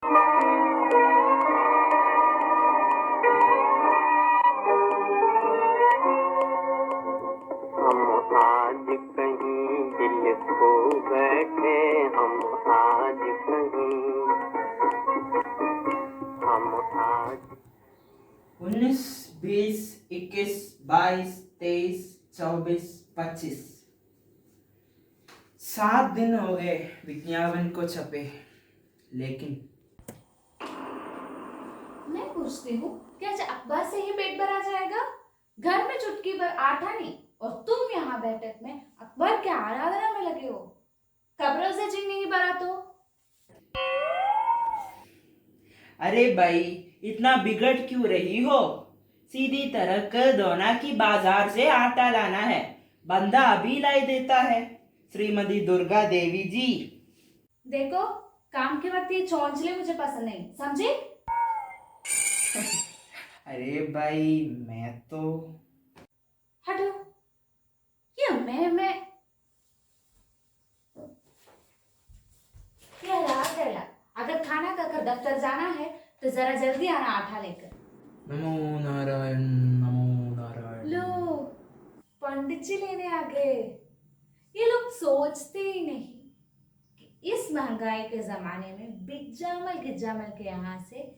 हम आज कहीं दिल खो बैठे, हम आज कहीं, हम आज 19, 20, 21, 22, 23, 24, 25 7 दिन हो गए विज्ञापन को छपे, लेकिन मैं पूछती हूँ, क्या आज अखबार से ही पेट भरा जाएगा? घर में चुटकी भर आटा नहीं और तुम यहाँ बैठक में अखबार के आराधना में लगे हो। खबरों से जी नहीं भरा तो? अरे भाई, इतना बिगड़ क्यों रही हो? सीधी तरह कर दो ना कि बाजार से आटा लाना है, बंदा अभी लाई देता है। श्रीमती दुर्गा देवी जी। देखो, काम के वक्त ये चौंचले मुझे पसंद नहीं, समझे? अरे भाई, मैं तो हटो। ये मैं कहला अगर खाना खाकर दफ्तर जाना है तो जरा जल्दी आना आटा लेकर। नमो नारायण, नमो नारायण। लो, पंडित जी लेने आ गए। ये लोग सोचते ही नहीं कि इस महंगाई के जमाने में बिजामल गिजामल के यहाँ से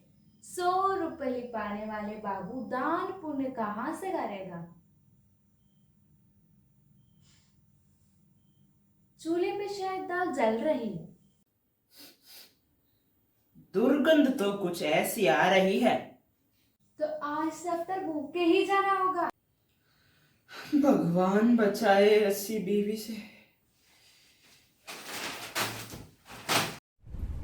100 रुपए लिपाने वाले बाबू दान पुण्य कहाँ से करेगा? चूल्हे पे शायद दाल जल रही है। दुर्गंध तो कुछ ऐसी आ रही है। तो आज दफ्तर भूखे ही जाना होगा। भगवान बचाए ऐसी बीवी से।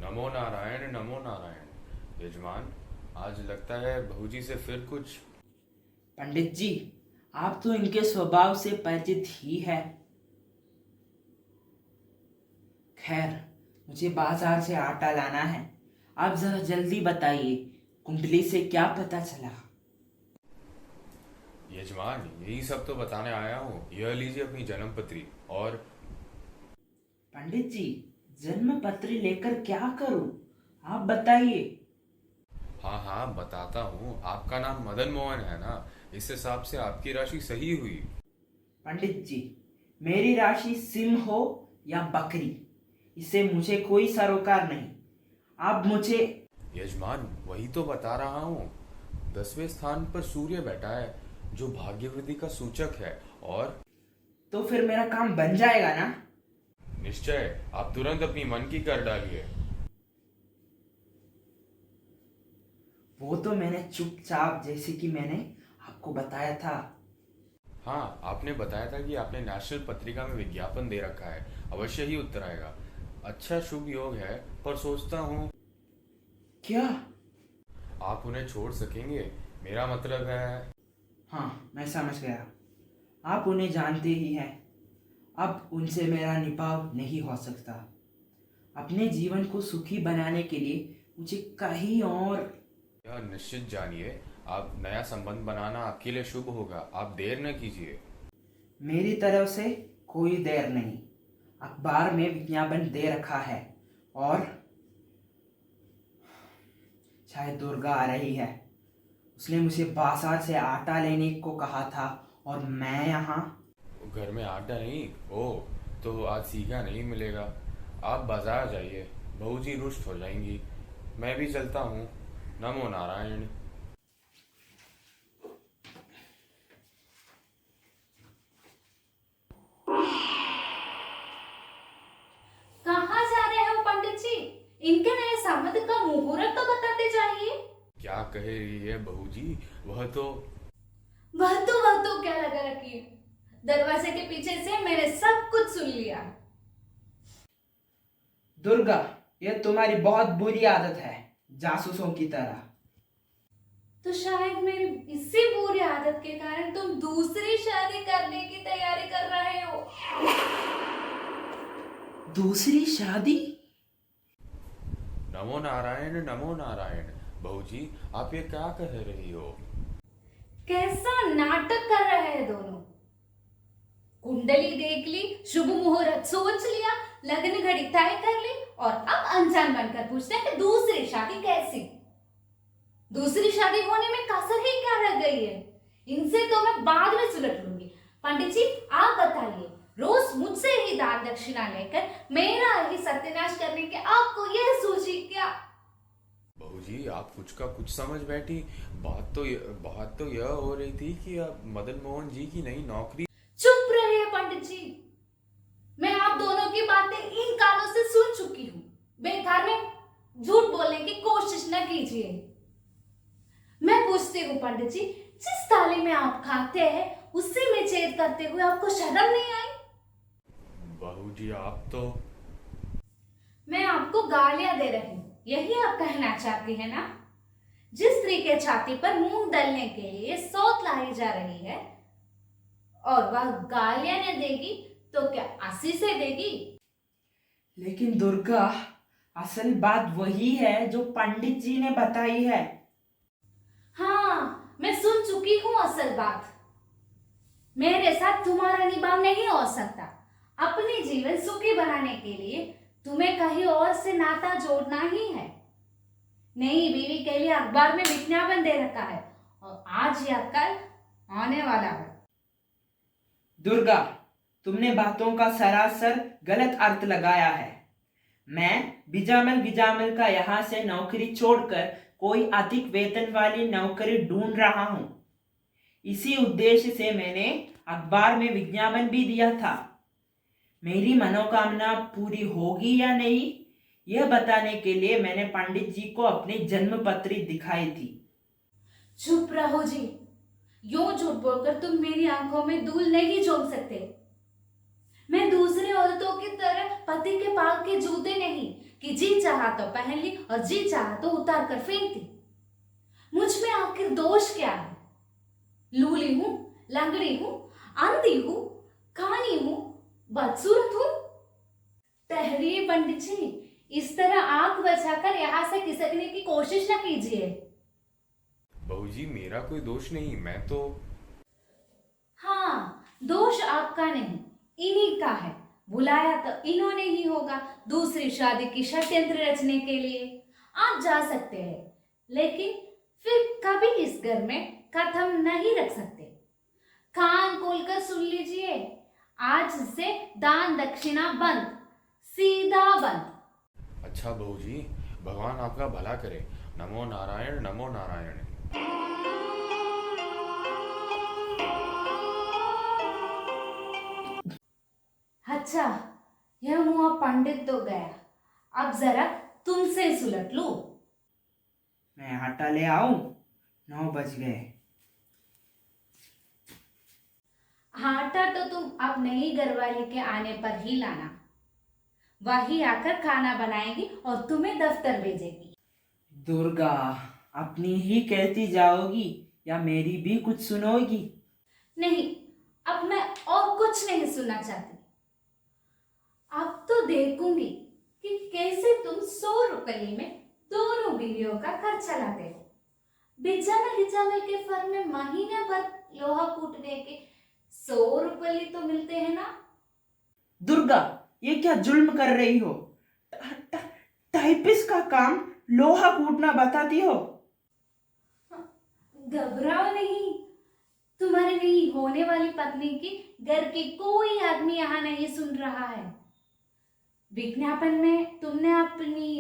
नमो नारायण, नमो नारायण। यजमान, आज लगता है बहू जी से फिर कुछ। पंडित जी, आप तो इनके स्वभाव से परिचित ही है। खैर, मुझे बाजार से आटा लाना है। आप जरा जल्दी बताइए, कुंडली से क्या पता चला? यजमान, यही सब तो बताने आया हूँ। यह लीजिए अपनी जन्म पत्री। और पंडित जी, जन्म पत्री लेकर क्या करूं? आप बताइए। हाँ हाँ, बताता हूँ। आपका नाम मदन मोहन है ना? इस हिसाब से आपकी राशि सही हुई। पंडित जी, मेरी राशि सिंह हो या बकरी, इससे मुझे कोई सरोकार नहीं। आप मुझे। यजमान, वही तो बता रहा हूँ। 10वें स्थान पर सूर्य बैठा है, जो भाग्य वृद्धि का सूचक है। और तो फिर मेरा काम बन जाएगा ना? निश्चय, आप तुरंत अपनी मन की कर डालिए। वो तो मैंने चुपचाप, जैसे कि मैंने आपको बताया था। हाँ, आपने बताया था कि आपने नेशनल पत्रिका में विज्ञापन दे रखा है, अवश्य ही उत्तर आएगा। अच्छा शुभ योग है, पर सोचता हूँ क्या? आप उन्हें छोड़ सकेंगे? मेरा मतलब है। हाँ, मैं समझ गया। आप उन्हें जानते ही हैं। अब उनसे मेरा निभाव नहीं हो सकता। अपने जीवन को सुखी बनाने के लिए मुझे कहीं और। यह निश्चित जानिए, आप नया संबंध बनाना आपके लिए शुभ होगा। आप देर न कीजिए। मेरी तरफ से कोई देर नहीं। अखबार में विज्ञापन दे रखा है और शायद दुर्गा आ रही है। उसने मुझे बाजार से आटा लेने को कहा था और मैं यहाँ। घर में आटा नहीं? ओह, तो आज सीखा नहीं मिलेगा। आप बाजार जाइए, बहू जी रुष्ट हो जाएंगी। मैं भी चलता हूँ। नमो नारायण। कहाँ जा रहे हो पंडित जी? इनके नए संबंध का मुहूर्त तो बताते चाहिए। क्या कह रही है बहू जी? वह तो क्या लगा रखी है? दरवाजे के पीछे से मैंने सब कुछ सुन लिया। दुर्गा, यह तुम्हारी बहुत बुरी आदत है, जासूसों की तरह। तो शायद मेरी इसी बुरी आदत के कारण तुम दूसरी शादी करने की तैयारी कर रहे हो। दूसरी शादी? नमो नारायण, नमो नारायण। बहू जी, आप ये क्या कह रही हो? कैसा नाटक कर रहे हैं दोनों। कुंडली देख ली, शुभ मुहूर्त सोच लिया, लग्न घड़ी तय कर ली और अब अंजाम इंसान बनकर पूछते हैं कि दूसरी शादी कैसी? दूसरी शादी होने में कसर ही क्या रह गई है? इनसे तो मैं बाद में सुलझ लूंगी। पंडित जी, आप बताइए, रोज मुझसे ही दान दक्षिणा लेकर मेरा ही सत्यानाश करने के आपको यह सूझी क्या? बहू जी, आप कुछ का कुछ समझ बैठी। बात तो यह हो रही थी कि अब मदन मोहन जी की नई नौकरी। चुप रहिए पंडित जी, मैं आप दोनों की बातें इन कानों से सुन चुकी हूं। बेकार में झूठ बोलने की कोशिश न कीजिए। मैं पूछती हूँ पंडित जी, जिस थाली में आप खाते हैं उसी में छेद करते हुए आपको शर्म नहीं आई? बहू जी, आप तो। मैं आपको गालियां दे रही हूँ, यही आप कहना चाहती है ना? जिस स्त्री के छाती पर मूंग दलने के लिए सौत लाई जा रही है और वह गालियां न देगी तो क्या आसी से देगी? लेकिन दुर्गा, असल बात वही है जो पंडित जी ने बताई है। हाँ, मैं सुन चुकी हूँ असल बात। मेरे साथ तुम्हारा निभाव नहीं हो सकता। अपने जीवन सुखी बनाने के लिए तुम्हें कहीं और से नाता जोड़ना ही है। नई बीवी के लिए अखबार में विज्ञापन दे रखा है और आज या कल आने वाला है। दुर्गा, तुमने बातों का सरासर गलत अर्थ लगाया है। मैं बिजामल का यहाँ से नौकरी छोड़कर कोई अधिक वेतन वाली नौकरी ढूंढ रहा हूँ। इसी उद्देश्य से मैंने अखबार में विज्ञापन भी दिया था। मेरी मनोकामना पूरी होगी या नहीं, यह बताने के लिए मैंने पंडित जी को अपनी जन्म पत्री दिखाई थी। चुप रहो जी, यूं झूठ बोलकर तुम मेरी आंखों में धूल नहीं झोंक सकते। मैं दूसरी औरतों की तरह पति के पाँव के जूते नहीं कि जी चाहा तो पहन ली और जी चाहा तो उतार कर फेंक दी। मुझ में आखिर दोष क्या है? लूली हूं, लंगड़ी हूं, अंधी हूं, कानी हूं, बदसूरत हूं? ठहरिए पंडित जी, इस तरह आंख बचाकर यहाँ से खिसकने की कोशिश न कीजिए। बहू जी, मेरा कोई दोष नहीं, मैं तो। हाँ, दोष आपका नहीं, इन्हीं का है। बुलाया तो इन्होंने ही होगा दूसरी शादी की षड्यंत्र रचने के लिए। आप जा सकते हैं, लेकिन फिर कभी इस घर में कदम नहीं रख सकते। कान खोलकर सुन लीजिए, आज से दान दक्षिणा बंद, सीधा बंद। अच्छा बहू जी, भगवान आपका भला करे। नमो नारायण, नमो नारायण। अच्छा, यह मुआ पंडित तो गया, अब जरा तुमसे सुलट लूं। मैं आटा ले आऊं? 9 बज गए। आटा तो तुम अब नई घरवाली के आने पर ही लाना। वही आकर खाना बनाएगी और तुम्हें दफ्तर भेजेगी। दुर्गा, अपनी ही कहती जाओगी या मेरी भी कुछ सुनोगी? नहीं, अब मैं और कुछ नहीं सुनना चाहती। अब तो देखूंगी कि कैसे तुम 100 रुपये में दोनों बीवियों का खर्चा लाते हो। बिजामल के फर्म में महीने भर लोहा कूटने के 100 रुपये तो मिलते हैं ना? दुर्गा, ये क्या जुल्म कर रही हो? टाइपिस्ट का काम लोहा कूटना बताती हो? घबराओ नहीं, तुम्हारी नहीं होने वाली पत्नी की घर की कोई आदमी यहाँ नहीं सुन रहा है। विज्ञापन में तुमने अपनी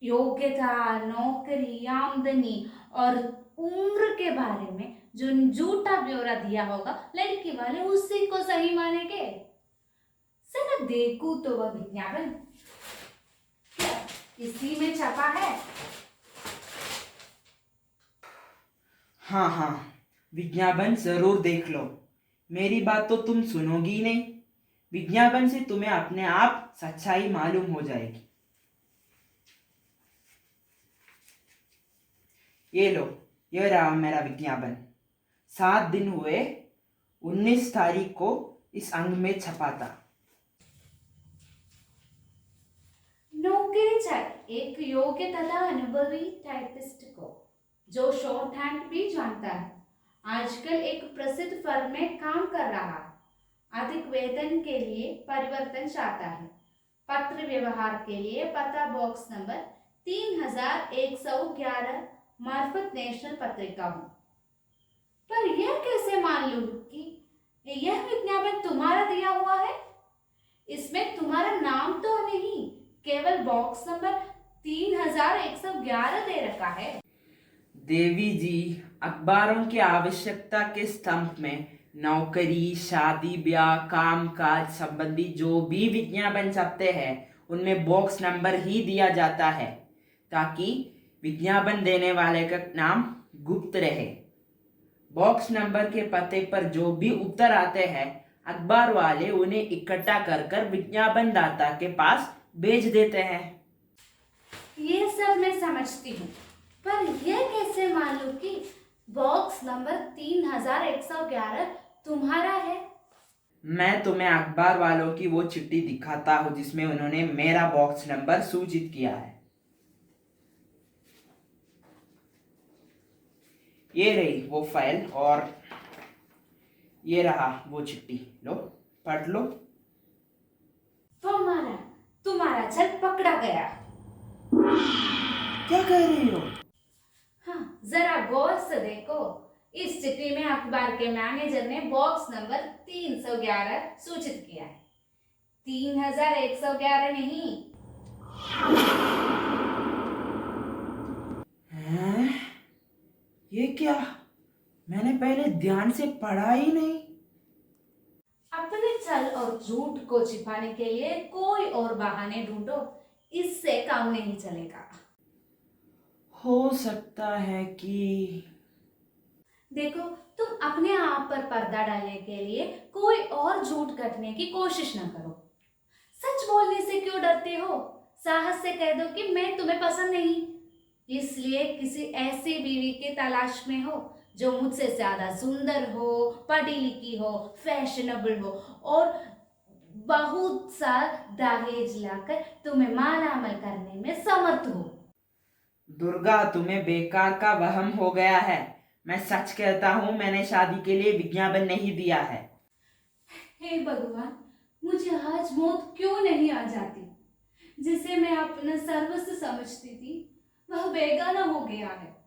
योग्यता, नौकरी, आमदनी और उम्र के बारे में जो झूठा ब्यौरा दिया होगा, लड़की वाले उसी को सही मानेंगे। जरा देखूं तो वह विज्ञापन क्या इसी में छपा है? हाँ, विज्ञापन जरूर देख लो। मेरी बात तो तुम सुनोगी नहीं। विज्ञापन से तुम्हें अपने आप सच्चाई मालूम हो जाएगी। ये लो, ये रहा मेरा विज्ञापन। 7 दिन हुए, 19 तारीख को इस अंक में छपा था। नौकरी चाहिए एक योग्य तथा अनुभवी टाइपिस्ट को, जो शॉर्ट हैंड भी जानता है। आजकल एक प्रसिद्ध फर्म में काम कर रहा है। अधिक वेतन के लिए परिवर्तन चाहता है। पत्र व्यवहार के लिए पता बॉक्स नंबर 3111 मार्फत नेशनल पत्रिका हूँ। पर यह कैसे मान लूं कि यह विज्ञापन तुम्हारा दिया हुआ है? इसमें तुम्हारा नाम तो नहीं, केवल बॉक्स नंबर 3111 दे रखा है। देवी जी, अखबारों की आवश्यकता के स्तंभ में नौकरी, शादी ब्याह, काम काज संबंधी जो भी विज्ञापन छपते हैं उनमें बॉक्स नंबर ही दिया जाता है, ताकि विज्ञापन देने वाले का नाम गुप्त रहे। बॉक्स नंबर के पते पर जो भी उत्तर आते हैं, अखबार वाले उन्हें इकट्ठा कर विज्ञापन दाता के पास भेज देते हैं। ये सब मैं समझती हूँ, पर यह कैसे मालूम कि बॉक्स नंबर 3111 तुम्हारा है? मैं तुम्हें अखबार वालों की वो चिट्ठी दिखाता हूँ जिसमें उन्होंने मेरा बॉक्स नंबर सूचित किया है। ये रही वो फाइल और ये रहा वो चिट्ठी, लो पढ़ लो। तुम्हारा छल पकड़ा गया। क्या कह रही हो? हाँ, जरा गौर से देखो। इस चिट्ठी में अखबार के मैनेजर ने बॉक्स नंबर 311 सूचित किया है, 3111 नहीं। हैं? ये क्या? मैंने पहले ध्यान से पढ़ा ही नहीं। अपने छल और झूठ को छिपाने के लिए कोई और बहाने ढूंढो, इससे काम नहीं चलेगा। हो सकता है कि देखो, तुम अपने आप पर पर्दा डालने के लिए कोई और झूठ कटने की कोशिश न करो। सच बोलने से क्यों डरते हो? साहस से कह दो कि मैं तुम्हें पसंद नहीं, इसलिए किसी ऐसी बीवी की तलाश में हो जो मुझसे ज्यादा सुंदर हो, पढ़ी लिखी हो, फैशनेबल हो और बहुत सा दहेज लाकर तुम्हें मालामाल करने में समर्थ हो। दुर्गा, तुम्हें बेकार का वहम हो गया है। मैं सच कहता हूँ, मैंने शादी के लिए विज्ञापन नहीं दिया है। हे भगवान, मुझे आज मौत क्यों नहीं आ जाती? जिसे मैं अपना सर्वस्व समझती थी वह बेगाना हो गया है।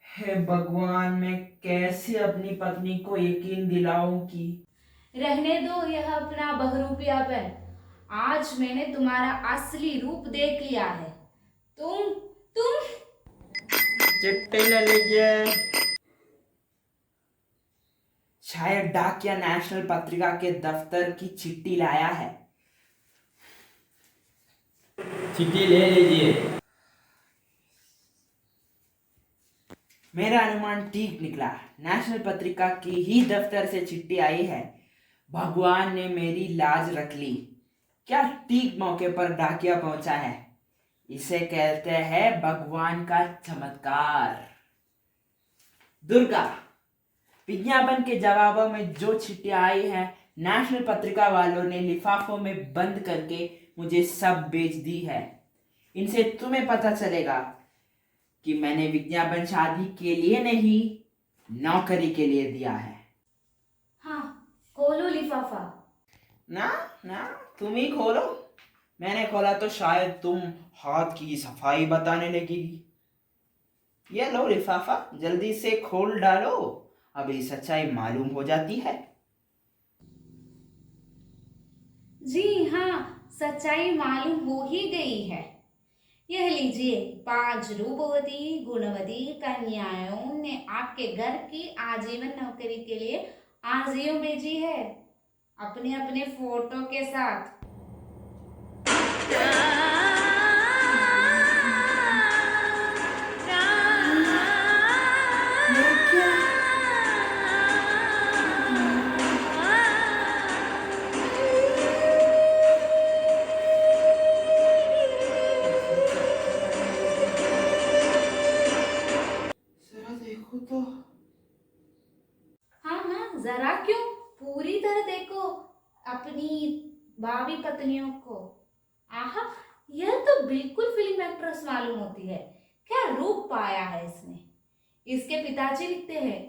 हे भगवान, मैं कैसे अपनी पत्नी को यकीन दिलाऊं कि रहने दो यह अपना बहरूपियापन। आज मैंने तुम्हारा असली रूप देख लिया है। तुम चिट्ठी ले लीजिए। शायद डाकिया नेशनल पत्रिका के दफ्तर की चिट्ठी लाया है। चिट्ठी ले लीजिए। मेरा अनुमान ठीक निकला, नेशनल पत्रिका की ही दफ्तर से चिट्ठी आई है। भगवान ने मेरी लाज रख ली। क्या ठीक मौके पर डाकिया पहुंचा है। इसे कहते हैं भगवान का चमत्कार। दुर्गा, विज्ञापन के जवाबों में जो चिट्ठी आई है, नेशनल पत्रिका वालों ने लिफाफों में बंद करके मुझे सब बेच दी है। इनसे तुम्हें पता चलेगा कि मैंने विज्ञापन शादी के लिए नहीं, नौकरी के लिए दिया है। हाँ, खोलो लिफाफा। ना ना, तुम ही खोलो। मैंने खोला तो शायद तुम हाथ की सफाई बताने लगेगी। ये लो लिफाफा, जल्दी से खोल डालो, अभी सच्चाई मालूम हो जाती है। जी हाँ, सच्चाई मालूम हो ही गई है। यह लीजिए, 5 रूपवती गुणवती कन्याओं ने आपके घर की आजीवन नौकरी के लिए आजियों भेजी है, अपने अपने फोटो के साथ। जरा देखो तो। हाँ हाँ, जरा क्यों, पूरी तरह देखो अपनी भावी पत्नियों को। आहा, यह तो बिल्कुल फिल्म एक्ट्रेस मालूम होती है। क्या रूप पाया है इसने। इसके पिताजी लिखते हैं,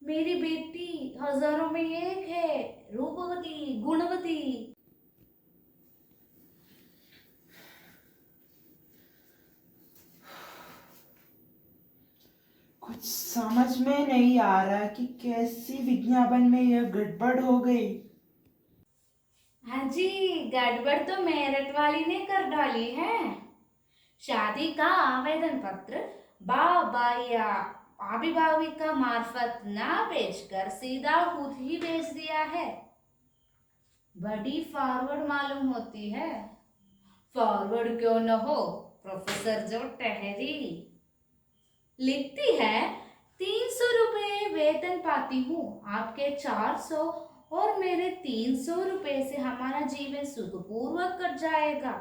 मेरी बेटी हजारों में एक है, रूपवती गुणवती। कुछ समझ में नहीं आ रहा कि कैसी विज्ञापन में यह गड़बड़ हो गई। हाँ जी, गड़बड़ तो मेरठ वाली ने कर डाली है। शादी का आवेदन पत्र बाबा या अभिभाविका मार्फत ना भेजकर सीधा खुद ही भेज दिया है। बड़ी फॉरवर्ड मालूम होती है। फॉरवर्ड क्यों न हो, प्रोफेसर जो टहरी लिखती है 300 रुपये वेतन पाती हूँ, आपके 400 और मेरे 300 रुपये से हमारा जीवन सुखपूर्वक कट जाएगा।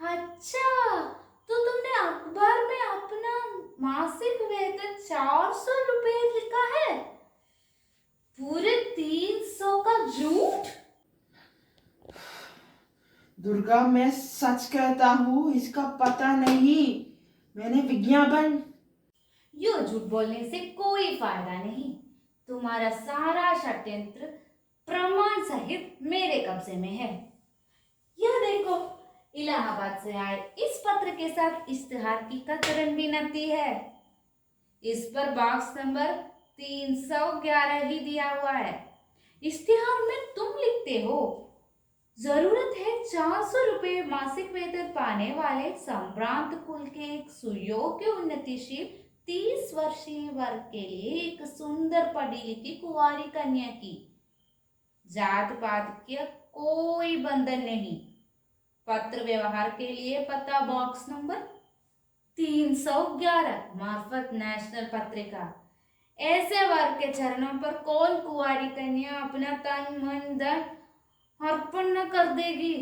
अच्छा, तो तुमने अखबार में अपना मासिक वेतन 400 रुपये लिखा है, पूरे 300 का झूठ। दुर्गा, मैं सच कहता हूँ, इसका पता नहीं। मैंने विज्ञापन यो झूठ बोलने से कोई फायदा नहीं। तुम्हारा सारा षड्यंत्र प्रमाण सहित मेरे कब्जे में है। यह देखो, इलाहाबाद से आए इस पत्र के साथ इश्तिहार की कतरन भी नती है। इस पर बॉक्स नंबर 311 ही दिया हुआ है। इश्तिहार में तुम लिखते हो, जरूरत है 400 रुपये मासिक वेतन पाने वाले संभ्रांत कुल के एक सुयोग्य उन्नतिशील 30 वर्षीय वर्ग के लिए एक सुंदर पढ़ी लिखी कुंवारी कन्या की। जात पात का कोई बंधन नहीं। पत्र व्यवहार के लिए पता बॉक्स नंबर 311 मार्फत नेशनल पत्रिका। ऐसे वर्ग के चरणों पर कौन कुंवारी कन्या अपना तन मन धन अर्पण न कर देगी।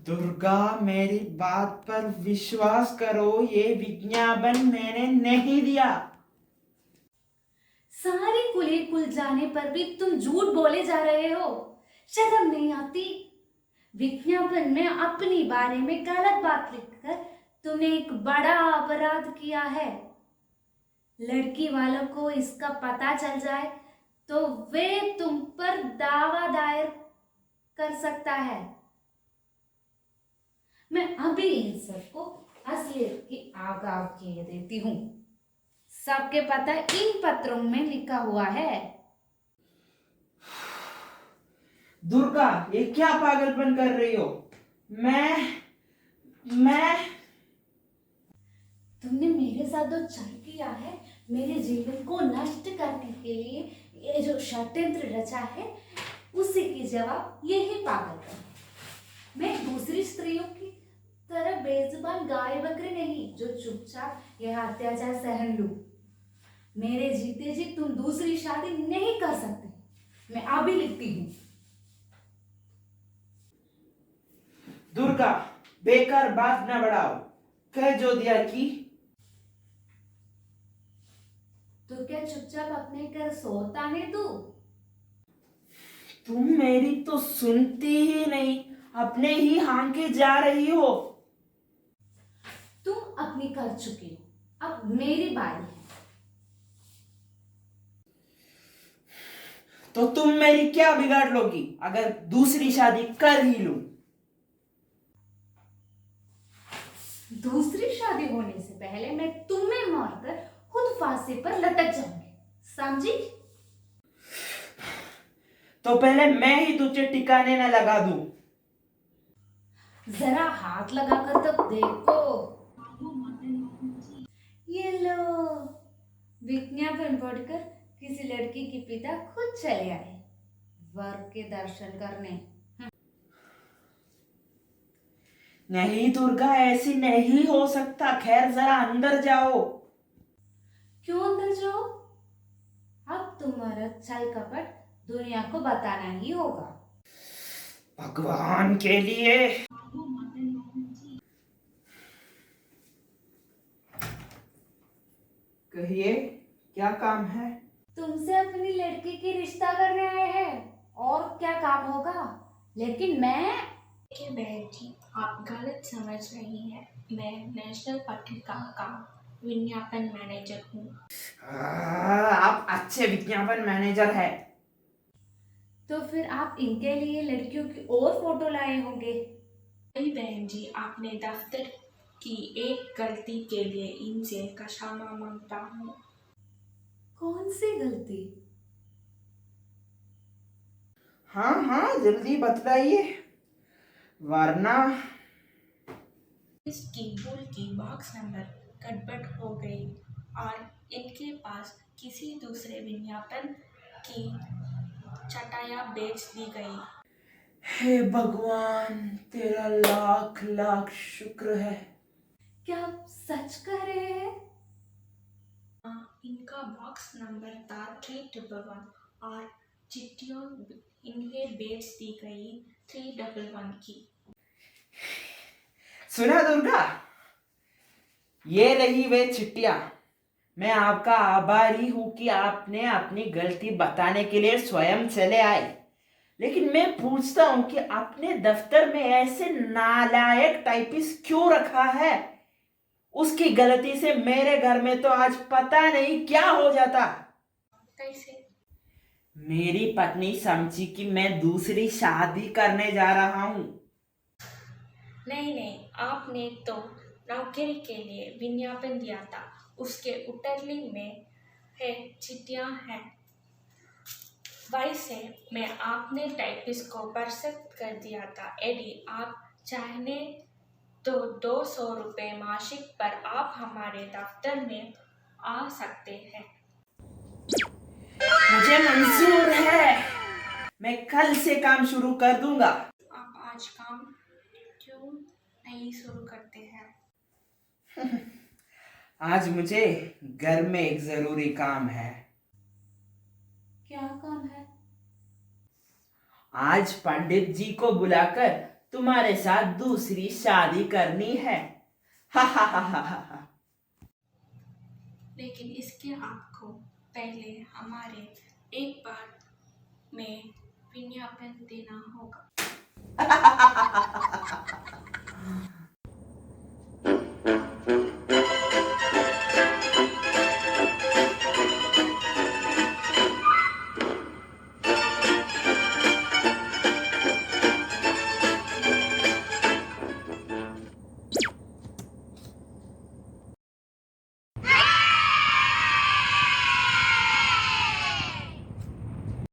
दुर्गा, मेरी बात पर विश्वास करो, ये विज्ञापन मैंने नहीं दिया। सारी कुली कुल जाने पर भी तुम झूठ बोले जा रहे हो। शर्म नहीं आती? विज्ञापन में अपनी बारे में गलत बात लिखकर तुमने एक बड़ा अपराध किया है। लड़की वालों को इसका पता चल जाए तो वे तुम पर दावा दायर कर सकता है। मैं अभी इन सबको असलियत की आगाह किए देती हूँ। सबके पता इन पत्रों में लिखा हुआ है। दुर्गा, ये क्या पागलपन कर रही हो? मैं तुमने मेरे साथ जो छल किया है, मेरे जीवन को नष्ट करने के लिए ये जो षड्यंत्र रचा है, उसी की जवाब यही पागलपन। मैं दूसरी स्त्रियों की तरह बेजुबान गाय बकरी नहीं जो चुपचाप यह अत्याचार सहन लूं। मेरे जीते जी तुम दूसरी शादी नहीं कर सकते। मैं अभी लिखती हूँ। दुर्गा, बेकार बात न बढ़ाओ। कह जो दिया की। तो क्या चुपचाप अपने घर सोता नहीं तू? तुम मेरी तो सुनती ही नहीं, अपने ही हांके जा रही हो। तुम अपनी कर चुकी हो, अब मेरी बारी है। तो तुम मेरी क्या बिगाड़ लोगी अगर दूसरी शादी कर ही लूं? दूसरी शादी होने से पहले मैं तुम्हें मारकर खुद फांसी पर लटक जाऊंगी, समझी? तो पहले मैं ही तुझे ठिकाने न लगा दूं। जरा हाथ लगाकर तो देखो। ये लो, विज्ञापन पढ़कर किसी लड़की के पिता खुद चले आए वर के दर्शन करने। नहीं दुर्गा, ऐसी नहीं हो सकता। खैर, जरा अंदर जाओ। क्यों अंदर जाओ? अब तुम्हारा छल कपट दुनिया को बताना ही होगा। भगवान के लिए। कहिए, क्या काम है? तुमसे अपनी लड़की की रिश्ता करने आए हैं, और क्या काम होगा? लेकिन मैं देखिए बहन जी, आप गलत समझ रही हैं। मैं नेशनल पत्रिका का विज्ञापन मैनेजर हूँ। आप अच्छे विज्ञापन मैनेजर है। तो फिर आप इनके लिए लड़कियों की और फोटो लाए होंगे। नहीं बहन जी, आपने दफ्तर की एक गलती के लिए इनसे क्षमा मांगता हूँ। कौन सी गलती? हाँ हाँ जल्दी बतलाइए, वरना इस कीबोर्ड की बॉक्स नंबर गड़बड़ हो गई और इनके पास किसी दूसरे विज्ञापन की चटाइयाँ बेच दी गई। हे भगवान तेरा लाख लाख शुक्र है। क्या आप सच कह रहे हैं? इनका बॉक्स नंबर था 311 और चिट्ठियों इन्हें बेच दी गई 311 की। सुना दुर्गा, ये रही वे चिट्ठियां। मैं आपका आभारी हूं कि आपने अपनी गलती बताने के लिए स्वयं चले आए, लेकिन मैं पूछता हूं कि आपने दफ्तर में ऐसे नालायक टाइपिस्ट क्यों रखा है? उसकी गलती से मेरे घर में तो आज पता नहीं क्या हो जाता। कैसे? मेरी पत्नी समझी कि मैं दूसरी शादी करने जा रहा हूं। नहीं, आपने तो नौकरी के लिए विज्ञापन दिया था, उसके उतरलिंग में है चिट्ठियाँ हैं। वैसे मैं आपने टाइपिस्ट को बरसत कर दिया था। यदि आप चाहने तो 200 रुपये मासिक पर आप हमारे दफ्तर में आ सकते हैं। मुझे मंजूर है, मैं कल से काम शुरू कर दूंगा। आप आज काम क्यों नहीं शुरू करते हैं? आज मुझे घर में एक जरूरी काम है। क्या काम है? आज पंडित जी को बुलाकर तुम्हारे साथ दूसरी शादी करनी है। हा हा हा हा हा। लेकिन इसके आपको पहले हमारे एक बार में विज्ञापन देना होगा।